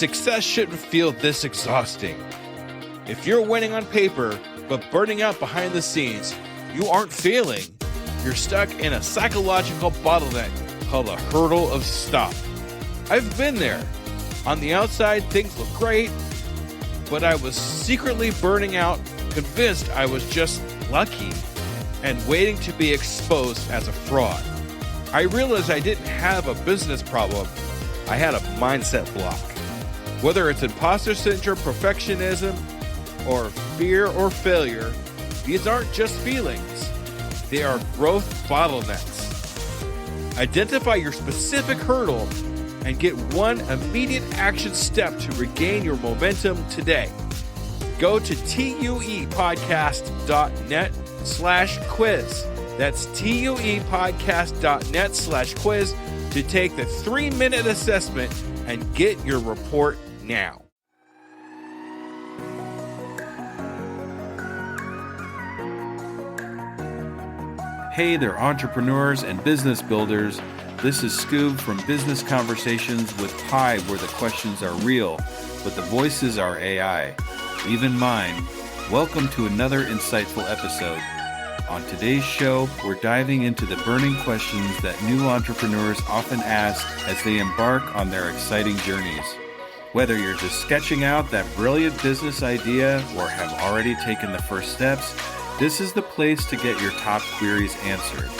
Success shouldn't feel this exhausting. If you're winning on paper, but burning out behind the scenes, you aren't failing. You're stuck in a psychological bottleneck called a hurdle of stop. I've been there. On the outside, things look great, but I was secretly burning out, convinced I was just lucky, and waiting to be exposed as a fraud. I realized I didn't have a business problem. I had a mindset block. Whether it's imposter syndrome, perfectionism, or fear or failure, these aren't just feelings. They are growth bottlenecks. Identify your specific hurdle and get one immediate action step to regain your momentum today. Go to tuepodcast.net/quiz. That's tuepodcast.net/quiz to take the 3-minute assessment and get your report now. Hey there, entrepreneurs and business builders. This is Skoob from Business Conversations with Pi, where the questions are real, but the voices are AI. Even mine. Welcome to another insightful episode. On today's show, we're diving into the burning questions that new entrepreneurs often ask as they embark on their exciting journeys. Whether you're just sketching out that brilliant business idea or have already taken the first steps, this is the place to get your top queries answered.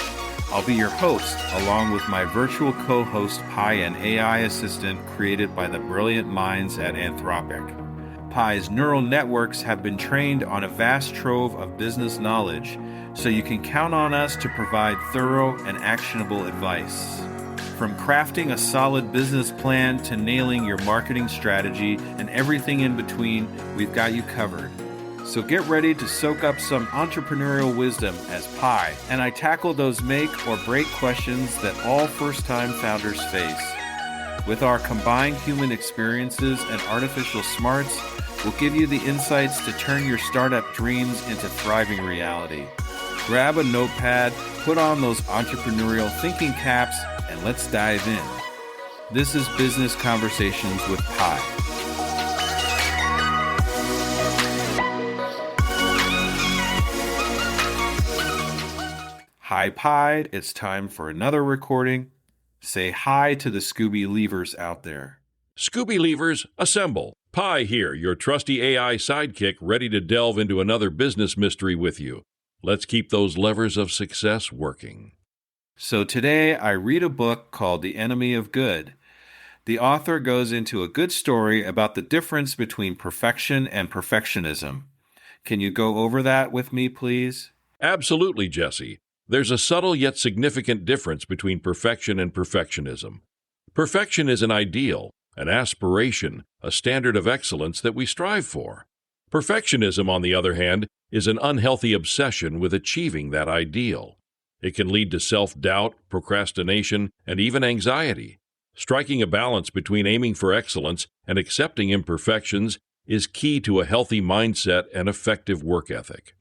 I'll be your host, along with my virtual co-host Pi, an AI assistant created by the brilliant minds at Anthropic. Pi's neural networks have been trained on a vast trove of business knowledge, so you can count on us to provide thorough and actionable advice. From crafting a solid business plan to nailing your marketing strategy and everything in between, we've got you covered. So get ready to soak up some entrepreneurial wisdom as Pi and I tackle those make or break questions that all first-time founders face. With our combined human experiences and artificial smarts, we'll give you the insights to turn your startup dreams into thriving reality. Grab a notepad, put on those entrepreneurial thinking caps, and let's dive in. This is Business Conversations with Pi. Hi Pi, it's time for another recording. Say hi to the Scooby Leavers out there. Scooby Leavers, assemble. Pi here, your trusty AI sidekick, ready to delve into another business mystery with you. Let's keep those levers of success working. So today I read a book called The Enemy of Good. The author goes into a good story about the difference between perfection and perfectionism. Can you go over that with me, please? Absolutely, Jesse. There's a subtle yet significant difference between perfection and perfectionism. Perfection is an ideal, an aspiration, a standard of excellence that we strive for. Perfectionism, on the other hand, is an unhealthy obsession with achieving that ideal. It can lead to self-doubt, procrastination, and even anxiety. Striking a balance between aiming for excellence and accepting imperfections is key to a healthy mindset and effective work ethic.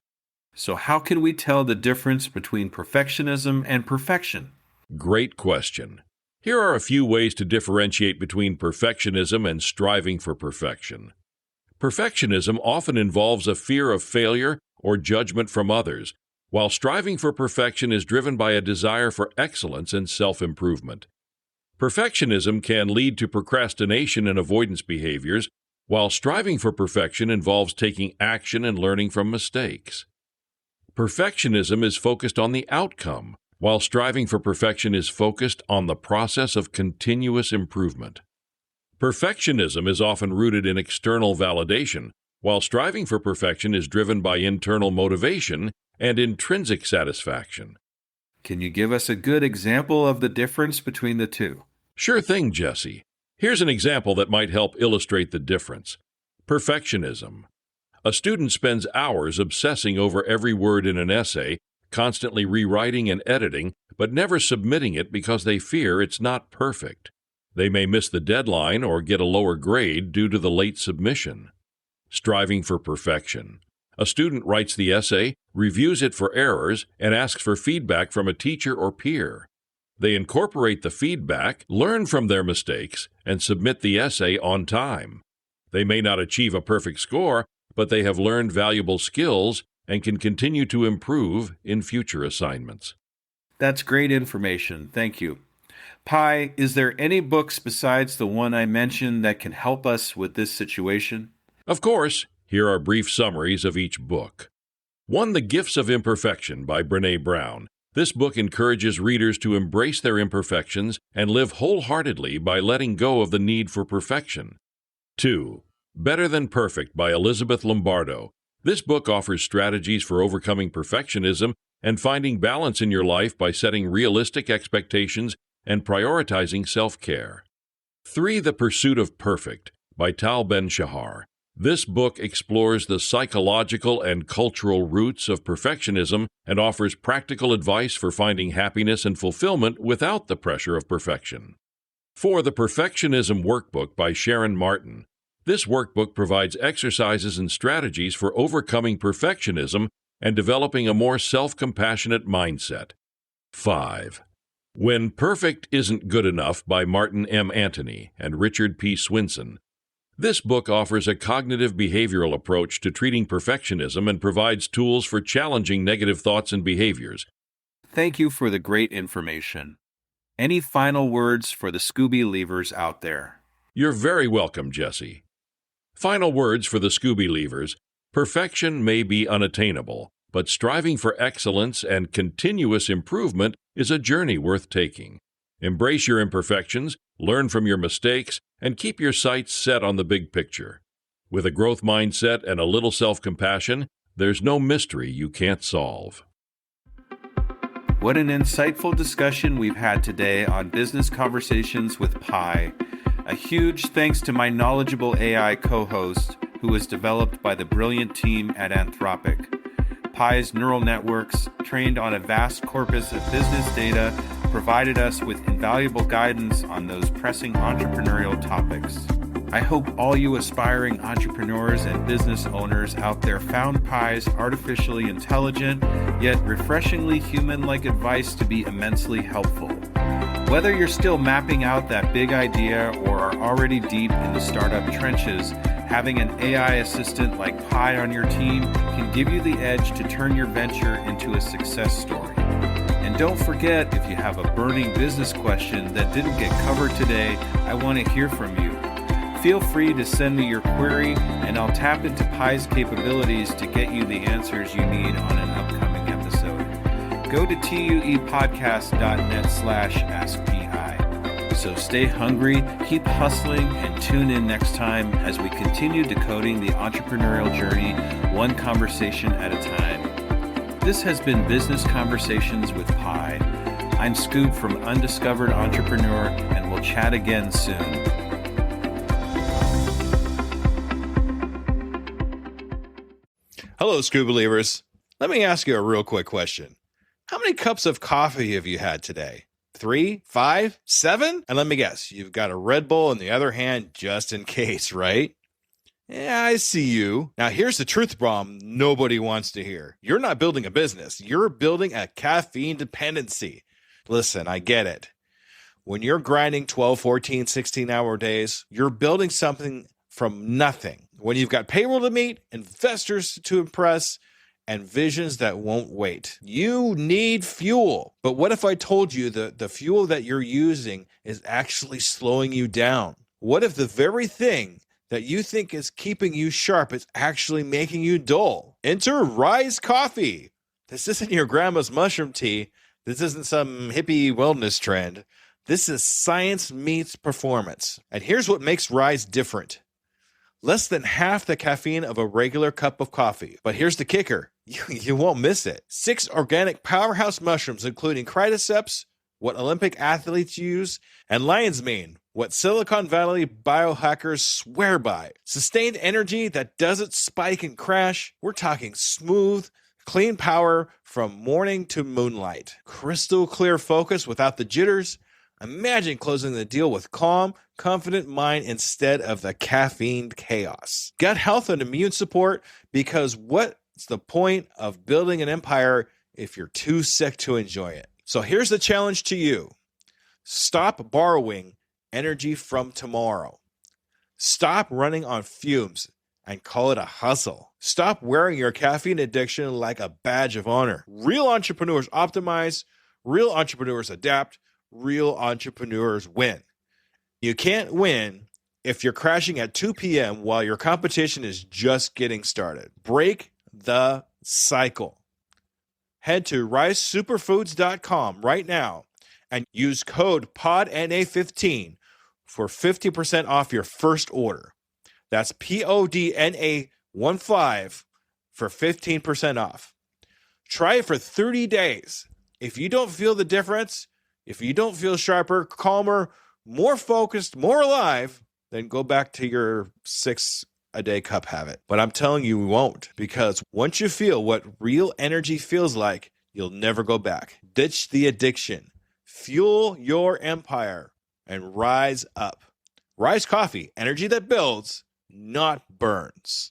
So how can we tell the difference between perfectionism and perfection? Great question. Here are a few ways to differentiate between perfectionism and striving for perfection. Perfectionism often involves a fear of failure or judgment from others, while striving for perfection is driven by a desire for excellence and self-improvement. Perfectionism can lead to procrastination and avoidance behaviors, while striving for perfection involves taking action and learning from mistakes. Perfectionism is focused on the outcome, while striving for perfection is focused on the process of continuous improvement. Perfectionism is often rooted in external validation, while striving for perfection is driven by internal motivation and intrinsic satisfaction. Can you give us a good example of the difference between the two? Sure thing, Jesse. Here's an example that might help illustrate the difference. Perfectionism. A student spends hours obsessing over every word in an essay, constantly rewriting and editing, but never submitting it because they fear it's not perfect. They may miss the deadline or get a lower grade due to the late submission. Striving for perfection. A student writes the essay, reviews it for errors, and asks for feedback from a teacher or peer. They incorporate the feedback, learn from their mistakes, and submit the essay on time. They may not achieve a perfect score, but they have learned valuable skills and can continue to improve in future assignments. That's great information. Thank you. Pi, is there any books besides the one I mentioned that can help us with this situation? Of course, here are brief summaries of each book. 1. The Gifts of Imperfection by Brené Brown. This book encourages readers to embrace their imperfections and live wholeheartedly by letting go of the need for perfection. 2. Better Than Perfect by Elizabeth Lombardo. This book offers strategies for overcoming perfectionism and finding balance in your life by setting realistic expectations and prioritizing self-care. 3. The Pursuit of Perfect by Tal Ben-Shahar. This book explores the psychological and cultural roots of perfectionism and offers practical advice for finding happiness and fulfillment without the pressure of perfection. 4. The Perfectionism Workbook by Sharon Martin. This workbook provides exercises and strategies for overcoming perfectionism and developing a more self-compassionate mindset. 5. When Perfect Isn't Good Enough by Martin M. Antony and Richard P. Swinson. This book offers a cognitive behavioral approach to treating perfectionism and provides tools for challenging negative thoughts and behaviors. Thank you for the great information. Any final words for the Skooby Leavers out there? You're very welcome, Jesse. Final words for the Skooby Leavers. Perfection may be unattainable, but striving for excellence and continuous improvement is a journey worth taking. Embrace your imperfections, learn from your mistakes, and keep your sights set on the big picture. With a growth mindset and a little self-compassion, there's no mystery you can't solve. What an insightful discussion we've had today on Business Conversations with Pi. A huge thanks to my knowledgeable AI co-host, who was developed by the brilliant team at Anthropic. Pi's neural networks, trained on a vast corpus of business data, provided us with invaluable guidance on those pressing entrepreneurial topics. I hope all you aspiring entrepreneurs and business owners out there found Pi's artificially intelligent, yet refreshingly human-like advice to be immensely helpful. Whether you're still mapping out that big idea or are already deep in the startup trenches, having an AI assistant like Pi on your team can give you the edge to turn your venture into a success story. And don't forget, if you have a burning business question that didn't get covered today, I want to hear from you. Feel free to send me your query, and I'll tap into Pi's capabilities to get you the answers you need on an upcoming episode. Go to tuepodcast.net/askpi. So stay hungry, keep hustling, and tune in next time as we continue decoding the entrepreneurial journey one conversation at a time. This has been Business Conversations with Pi. I'm Skoob from Undiscovered Entrepreneur, and we'll chat again soon. Hello, Skoob believers. Let me ask you a real quick question. How many cups of coffee have you had today? 3, 5, 7? And let me guess, you've got a Red Bull in the other hand just in case, right? Yeah, I see you. Now, here's the truth bomb nobody wants to hear. You're not building a business. You're building a caffeine dependency. Listen, I get it. When you're grinding 12, 14, 16-hour days, you're building something from nothing. When you've got payroll to meet, investors to impress, and visions that won't wait. You need fuel. But what if I told you that the fuel that you're using is actually slowing you down? What if the very thing that you think is keeping you sharp is actually making you dull? Enter Rise Coffee. This isn't your grandma's mushroom tea. This isn't some hippie wellness trend. This is science meets performance. And here's what makes Rise different. Less than half the caffeine of a regular cup of coffee. But here's the kicker. You won't miss it. 6 organic powerhouse mushrooms, including cordyceps, what Olympic athletes use, and lion's mane, what Silicon Valley biohackers swear by. Sustained energy that doesn't spike and crash. We're talking smooth, clean power from morning to moonlight. Crystal clear focus without the jitters. Imagine closing the deal with calm, confident mind instead of the caffeine chaos. Gut health and immune support, because what's the point of building an empire if you're too sick to enjoy it? So here's the challenge to you. Stop borrowing energy from tomorrow. Stop running on fumes and call it a hustle. Stop wearing your caffeine addiction like a badge of honor. Real entrepreneurs optimize, real entrepreneurs adapt, real entrepreneurs win. You can't win if you're crashing at 2 p.m. while your competition is just getting started. Break the cycle. Head to risesuperfoods.com right now and use code PODNA15 for 50% off your first order. That's PODNA15 for 15% off. Try it for 30 days. If you don't feel the difference, if you don't feel sharper, calmer, more focused, more alive, then go back to your 6-a-day cup habit. But I'm telling you, you won't, because once you feel what real energy feels like, you'll never go back. Ditch the addiction. Fuel your empire and rise up. Rise Coffee, energy that builds, not burns.